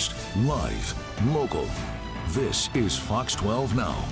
First, live, local. This is Fox 12 Now.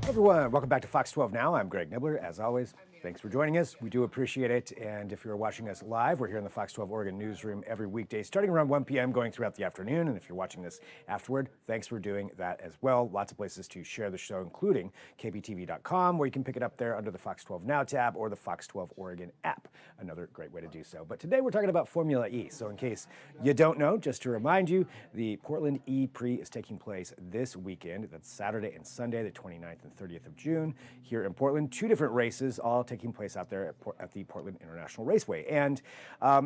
Hey everyone, welcome back to Fox 12 Now. I'm Greg Nibbler. As always, thanks for joining us. We do appreciate it. And if you're watching us live, we're here in the Fox 12 Oregon newsroom every weekday, starting around 1 p.m., going throughout the afternoon. And if you're watching this afterward, thanks for doing that as well. Lots of places to share the show, including KPTV.com, where you can pick it up there under the Fox 12 Now tab or the Fox 12 Oregon app. Another great way to do so. But today we're talking about Formula E. So in case you don't know, just to remind you, the Portland E-Prix is taking place this weekend. That's Saturday and Sunday, the 29th and 30th of June, here in Portland. Two different races, all taking place out there at the Portland International Raceway. And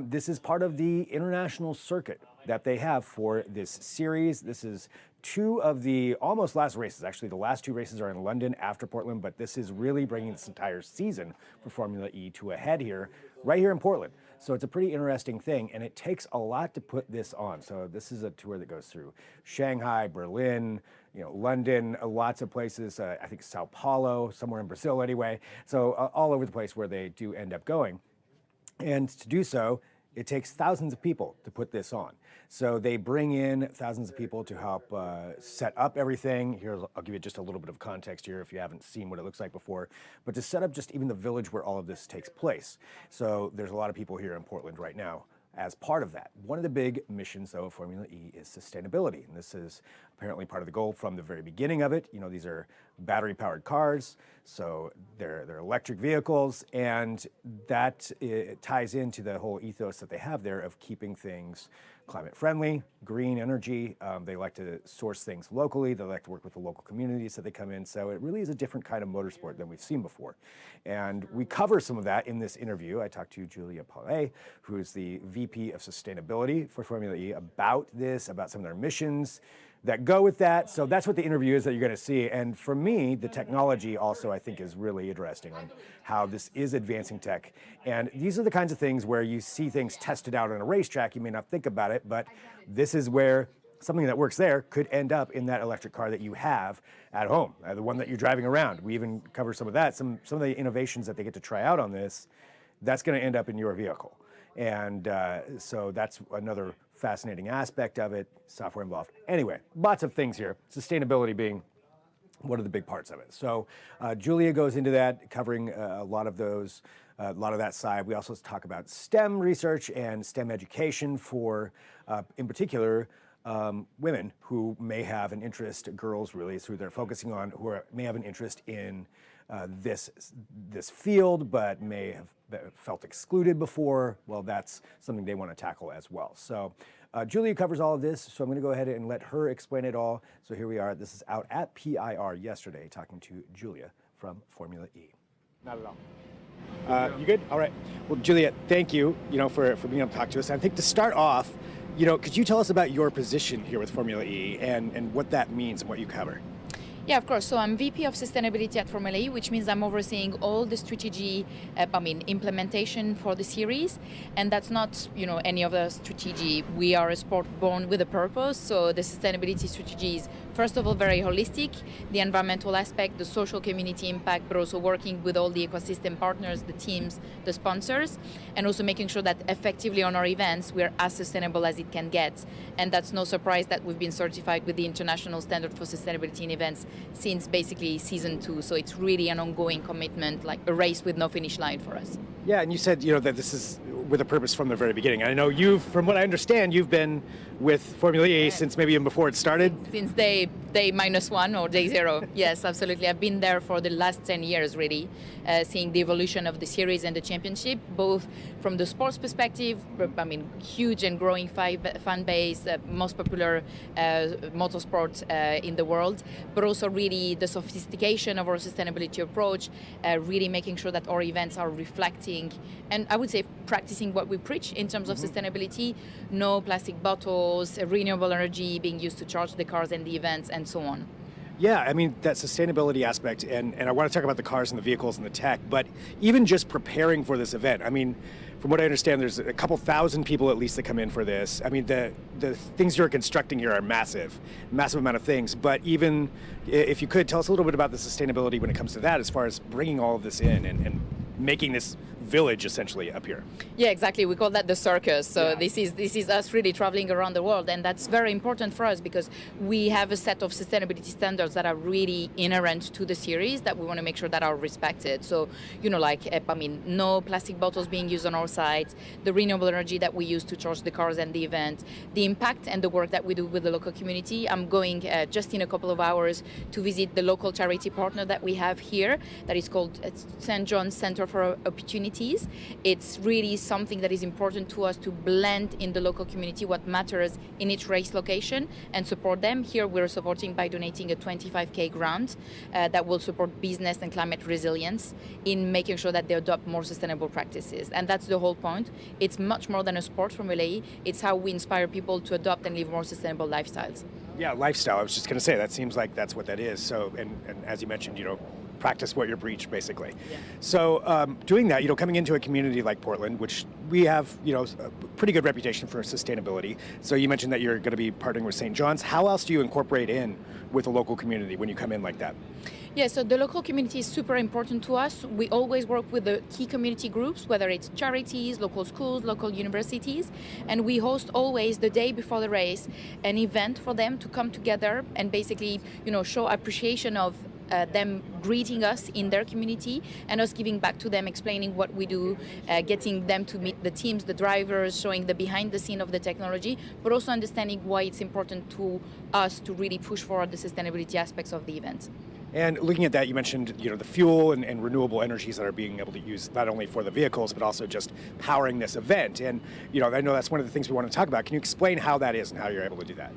this is part of the international circuit that they have for this series. This is two of the almost last races. Actually, the last two races are in London after Portland, but this is really bringing this entire season for Formula E to a head here, right here in Portland. So it's a pretty interesting thing, and it takes a lot to put this on. So this is a tour that goes through Shanghai, Berlin, London, lots of places, I think Sao Paulo, somewhere in Brazil anyway. So all over the place where they do end up going. And to do so, it takes thousands of people to put this on. So they bring in thousands of people to help set up everything. Here, I'll give you just a little bit of context here if you haven't seen what it looks like before, but to set up just even the village where all of this takes place. So there's a lot of people here in Portland right now as part of that. One of the big missions, though, of Formula E is sustainability. And this is apparently part of the goal from the very beginning of it. These are battery-powered cars, so they're electric vehicles, and that ties into the whole ethos that they have there of keeping things climate-friendly, green energy. They like to source things locally. They like to work with the local communities that they come in. So it really is a different kind of motorsport than we've seen before. And we cover some of that in this interview. I talked to Julia Palle, who is the VP of Sustainability for Formula E, about this, about some of their missions that go with that. So that's what the interview is that you're going to see. And for me, the technology also, I think, is really interesting on how this is advancing tech. And these are the kinds of things where you see things tested out on a racetrack. You may not think about it, but this is where something that works there could end up in that electric car that you have at home, the one that you're driving around. We even cover some of that. Some of the innovations that they get to try out on this, that's going to end up in your vehicle. And so that's another fascinating aspect of it, software involved. Anyway, lots of things here, sustainability being one of the big parts of it. So Julia goes into that, covering a lot of those, a lot of that side. We also talk about STEM research and STEM education for, in particular, women who may have an interest, girls really is who they're focusing on, may have an interest in this field, but may have felt excluded before. Well, that's something they want to tackle as well. So Julia covers all of this, so I'm going to go ahead and let her explain it all. So here we are. This is out at PIR yesterday, talking to Julia from Formula E. Not at all. You good? All right. Well, Julia, thank you, for being able to talk to us. I think to start off, could you tell us about your position here with Formula E and what that means and what you cover? Yeah, of course. So I'm VP of Sustainability at Formula E, which means I'm overseeing all the strategy, implementation for the series. And that's not, any other strategy. We are a sport born with a purpose. So the sustainability strategy is, first of all, very holistic. The environmental aspect, the social community impact, but also working with all the ecosystem partners, the teams, the sponsors, and also making sure that effectively on our events, we're as sustainable as it can get. And that's no surprise that we've been certified with the International Standard for Sustainability in Events since basically season 2. So it's really an ongoing commitment, like a race with no finish line for us. Yeah, and you said, that this is with a purpose from the very beginning. I know from what I understand, you've been with Formula E since maybe even before it started. Since day -1 or day 0. Yes, absolutely. I've been there for the last 10 years, really, seeing the evolution of the series and the championship, both from the sports perspective, huge and growing fan base, most popular motorsport in the world, but also really the sophistication of our sustainability approach, really making sure that our events are reflecting, and I would say practicing what we preach in terms of sustainability, no plastic bottles, renewable energy being used to charge the cars and the events, and so on. Yeah, that sustainability aspect, and I want to talk about the cars and the vehicles and the tech, but even just preparing for this event, from what I understand, there's a couple thousand people at least that come in for this. The things you're constructing here are massive amount of things, but even if you could, tell us a little bit about the sustainability when it comes to that, as far as bringing all of this in and making this village essentially up here. Yeah, exactly. We call that the circus. So Yeah. this is us really traveling around the world, and that's very important for us because we have a set of sustainability standards that are really inherent to the series that we want to make sure that are respected. So, no plastic bottles being used on our site, the renewable energy that we use to charge the cars and the event, the impact and the work that we do with the local community. I'm going just in a couple of hours to visit the local charity partner that we have here that is called St. John's Center for Opportunities. It's really something that is important to us to blend in the local community what matters in each race location and support them. Here we're supporting by donating a 25K grant that will support business and climate resilience in making sure that they adopt more sustainable practices. And that's the whole point. It's much more than a sport from LA. It's how we inspire people to adopt and live more sustainable lifestyles. Yeah, lifestyle. I was just going to say, that seems like that's what that is. So, and as you mentioned, practice what you preach, basically. Yeah. So doing that, coming into a community like Portland, which we have, a pretty good reputation for sustainability. So you mentioned that you're going to be partnering with St. John's. How else do you incorporate in with a local community when you come in like that? Yeah, so the local community is super important to us. We always work with the key community groups, whether it's charities, local schools, local universities, and we host always the day before the race an event for them to come together and basically, show appreciation of them greeting us in their community and us giving back to them, explaining what we do, getting them to meet the teams, the drivers, showing the behind the scene of the technology, but also understanding why it's important to us to really push forward the sustainability aspects of the event. And looking at that, you mentioned the fuel and renewable energies that are being able to use not only for the vehicles but also just powering this event. And I know that's one of the things we want to talk about. Can you explain how that is and how you're able to do that?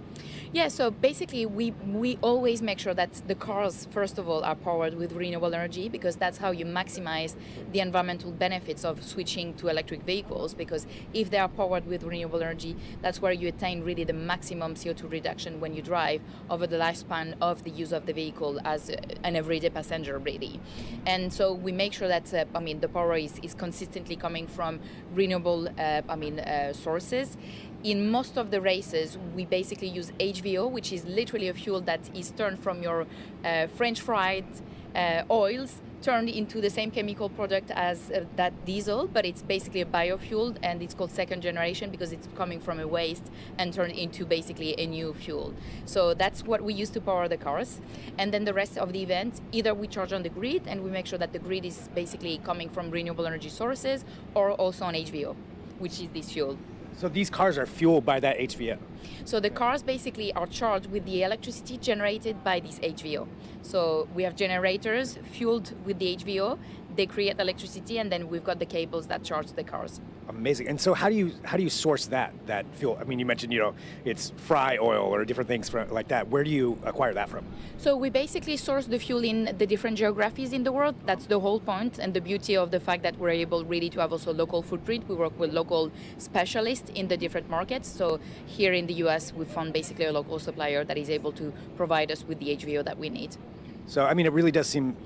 Yeah, so basically we always make sure that the cars, first of all, are powered with renewable energy because that's how you maximize the environmental benefits of switching to electric vehicles, because if they are powered with renewable energy, that's where you attain really the maximum CO2 reduction when you drive over the lifespan of the use of the vehicle as an everyday passenger, really. And so we make sure that the power is consistently coming from renewable sources. In most of the races, we basically use HVO, which is literally a fuel that is turned from your French fried oils, turned into the same chemical product as that diesel, but it's basically a biofuel, and it's called second generation because it's coming from a waste and turned into basically a new fuel. So that's what we use to power the cars. And then the rest of the event, either we charge on the grid and we make sure that the grid is basically coming from renewable energy sources, or also on HVO, which is this fuel. So these cars are fueled by that HVO? So the cars basically are charged with the electricity generated by this HVO. So we have generators fueled with the HVO, they create electricity, and then we've got the cables that charge the cars. Amazing. And so how do you source that fuel? I mean, you mentioned, it's fry oil or different things like that. Where do you acquire that from? So we basically source the fuel in the different geographies in the world. That's the whole point and the beauty of the fact that we're able really to have also local footprint. We work with local specialists in the different markets. So here in the US, we found basically a local supplier that is able to provide us with the HVO that we need. So, it really does seem,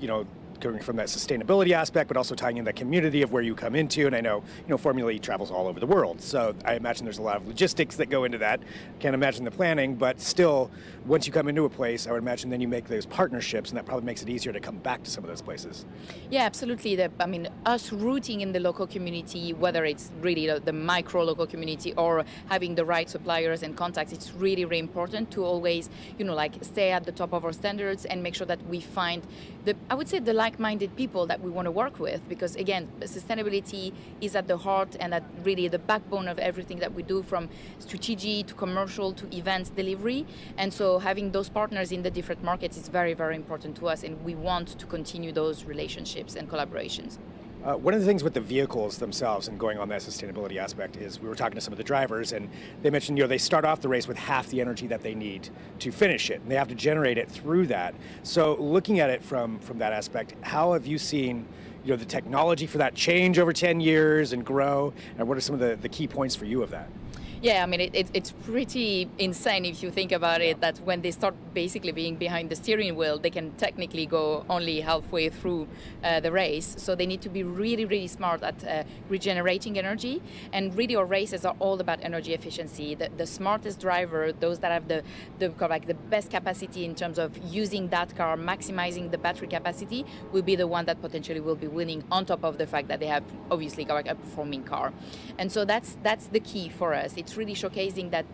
coming from that sustainability aspect, but also tying in the community of where you come into. And I know, Formula E travels all over the world. So I imagine there's a lot of logistics that go into that. Can't imagine the planning, but still, once you come into a place, I would imagine then you make those partnerships, and that probably makes it easier to come back to some of those places. Yeah, absolutely. Us rooting in the local community, whether it's really the micro local community or having the right suppliers and contacts, it's really, really important to always, stay at the top of our standards and make sure that we find the like-minded people that we want to work with, because again, sustainability is at the heart and at really the backbone of everything that we do, from strategy to commercial to events delivery. And so having those partners in the different markets is very, very important to us, and we want to continue those relationships and collaborations. One of the things with the vehicles themselves and going on that sustainability aspect is we were talking to some of the drivers, and they mentioned, they start off the race with half the energy that they need to finish it, and they have to generate it through that. So looking at it from that aspect, how have you seen the technology for that change over 10 years and grow, and what are some of the key points for you of that? Yeah, I mean, it's pretty insane if you think about it, that when they start basically being behind the steering wheel, they can technically go only halfway through the race. So they need to be really, really smart at regenerating energy. And really, our races are all about energy efficiency. The smartest driver, those that have the best capacity in terms of using that car, maximizing the battery capacity, will be the one that potentially will be winning, on top of the fact that they have obviously a performing car. And so that's the key for us. It's really showcasing that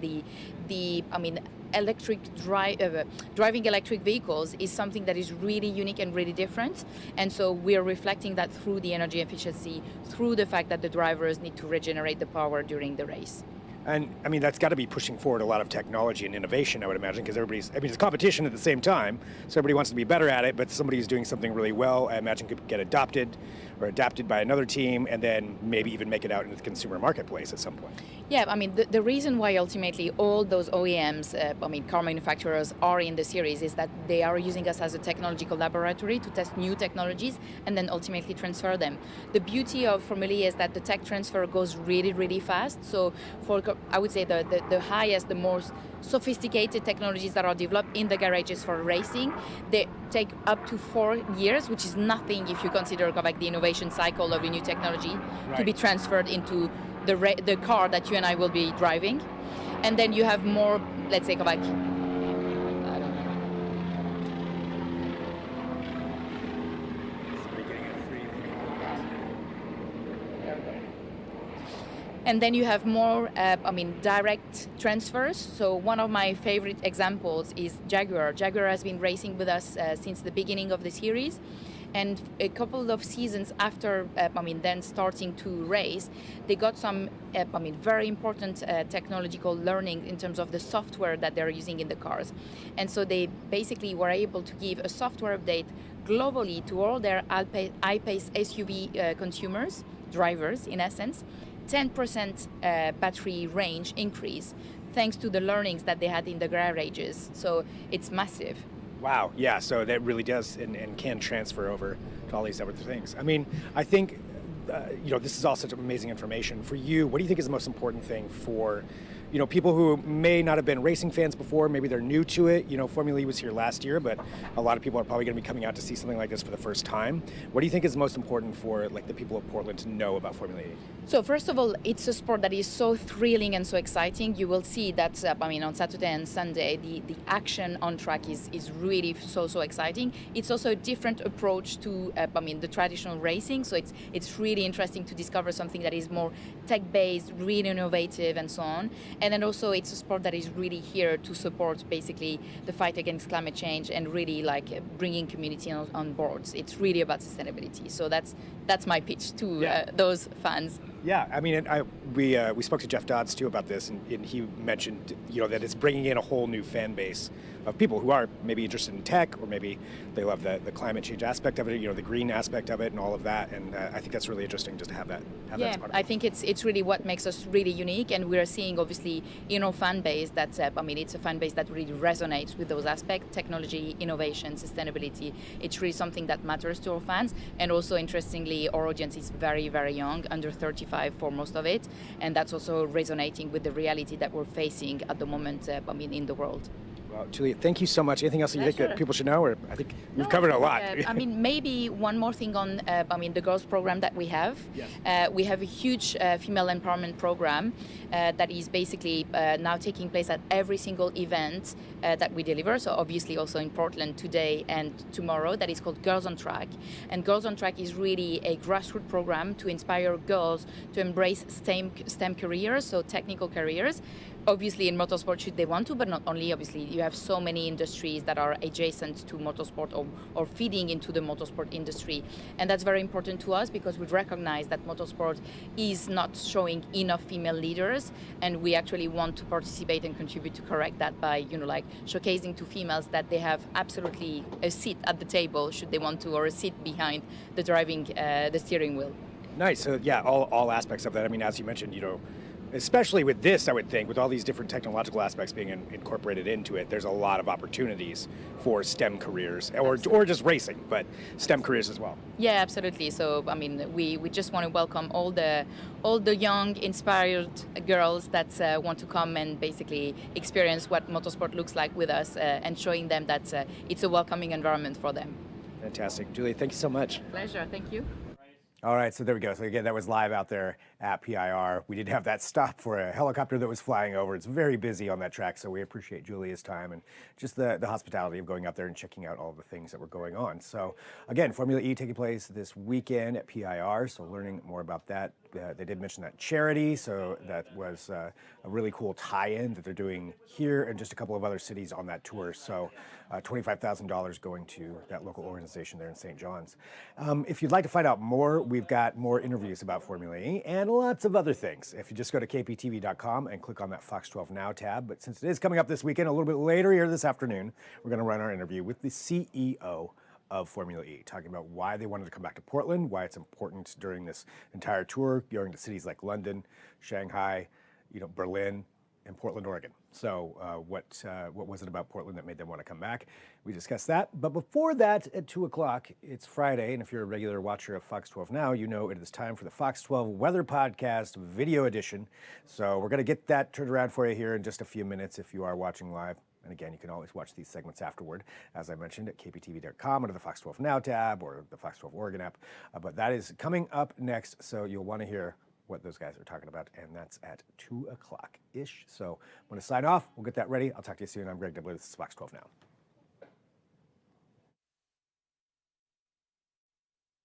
driving electric vehicles is something that is really unique and really different. And so we're reflecting that through the energy efficiency, through the fact that the drivers need to regenerate the power during the race. And I mean, that's got to be pushing forward a lot of technology and innovation, I would imagine, because it's competition at the same time. So everybody wants to be better at it, but somebody who's doing something really well, I imagine, could get adopted by another team, and then maybe even make it out into the consumer marketplace at some point. Yeah, I mean, the reason why ultimately all those OEMs, car manufacturers, are in the series is that they are using us as a technological laboratory to test new technologies and then ultimately transfer them. The beauty of Formula E is that the tech transfer goes really, really fast. So I would say the highest, the most sophisticated technologies that are developed in the garages for racing, they take up to 4 years, which is nothing if you consider the innovation cycle of a new technology to be transferred into the car that you and I will be driving. And then you have more, let's say, and then you have more, direct transfers. So one of my favorite examples is Jaguar. Jaguar has been racing with us since the beginning of the series. And a couple of seasons after, then starting to race, they got some, very important technological learning in terms of the software that they're using in the cars. And so they basically were able to give a software update globally to all their I-Pace SUV consumers, drivers in essence, 10% battery range increase thanks to the learnings that they had in the garages. So it's massive. Wow, yeah, so that really does and can transfer over to all these other things. I mean, I think, this is all such amazing information. For you, what do you think is the most important thing for, people who may not have been racing fans before, maybe they're new to it? Formula E was here last year, but a lot of people are probably going to be coming out to see something like this for the first time. What do you think is most important for the people of Portland to know about Formula E? So first of all, it's a sport that is so thrilling and so exciting. You will see that, on Saturday and Sunday, the action on track is really so exciting. It's also a different approach to, the traditional racing. So it's really interesting to discover something that is more tech-based, really innovative, and so on. And then also it's a sport that is really here to support basically the fight against climate change and really bringing community on board. It's really about sustainability. So that's my pitch to those fans. Yeah, I mean, we spoke to Jeff Dodds too about this, and he mentioned, that it's bringing in a whole new fan base of people who are maybe interested in tech, or maybe they love the climate change aspect of it, the green aspect of it, and all of that. And I think that's really interesting just to have that. That as part of I think it's really what makes us really unique, and we're seeing obviously in our fan base that it's a fan base that really resonates with those aspects: technology, innovation, sustainability. It's really something that matters to our fans, and also interestingly, our audience is very, very young, under 35 for most of it, and that's also resonating with the reality that we're facing at the moment in the world. Well, Julia, thank you so much. Anything else you think that people should know? Or I think we've covered a lot. Maybe one more thing on the girls program that we have. Yes. We have a huge female empowerment program that is basically now taking place at every single event that we deliver. So obviously also in Portland today and tomorrow. That is called Girls on Track. And Girls on Track is really a grassroots program to inspire girls to embrace STEM careers, so technical careers. Obviously in motorsport should they want to, but not only. Obviously you have so many industries that are adjacent to motorsport or feeding into the motorsport industry, and that's very important to us because we recognize that motorsport is not showing enough female leaders, and we actually want to participate and contribute to correct that by showcasing to females that they have absolutely a seat at the table should they want to, or a seat behind the driving the steering wheel. Nice. So yeah, all aspects of that. I mean, as you mentioned, Especially with this, I would think, with all these different technological aspects being incorporated into it, there's a lot of opportunities for STEM careers, or just racing, but STEM careers as well. Yeah, absolutely. So, I mean, we just want to welcome all the young, inspired girls that want to come and basically experience what motorsport looks like with us, and showing them that it's a welcoming environment for them. Fantastic. Julie, thank you so much. Pleasure. Thank you. All right, so there we go. So again, that was live out there at PIR. We did have that stop for a helicopter that was flying over. It's very busy on that track, so we appreciate Julia's time and just the hospitality of going out there and checking out all the things that were going on. So again, Formula E taking place this weekend at PIR, so learning more about that. They did mention that charity, so that was a really cool tie-in that they're doing here and just a couple of other cities on that tour. So $25,000 going to that local organization there in St. John's. If you'd like to find out more, we've got more interviews about Formula E and lots of other things. If you just go to kptv.com and click on that Fox 12 Now tab. But since it is coming up this weekend, a little bit later here this afternoon, we're going to run our interview with the CEO of Formula E, talking about why they wanted to come back to Portland, why it's important during this entire tour, going to cities like London, Shanghai, Berlin, and Portland, Oregon. So what was it about Portland that made them want to come back? We discussed that. But before that, at 2 o'clock, it's Friday, and if you're a regular watcher of Fox 12 Now, you know it is time for the Fox 12 Weather Podcast Video Edition. So we're going to get that turned around for you here in just a few minutes if you are watching live. And again, you can always watch these segments afterward, as I mentioned, at kptv.com under the Fox 12 Now tab or the Fox 12 Oregon app. But that is coming up next, so you'll want to hear what those guys are talking about, and that's at 2 o'clock-ish. So I'm going to sign off. We'll get that ready. I'll talk to you soon. I'm Greg Nibbler. This is Fox 12 Now.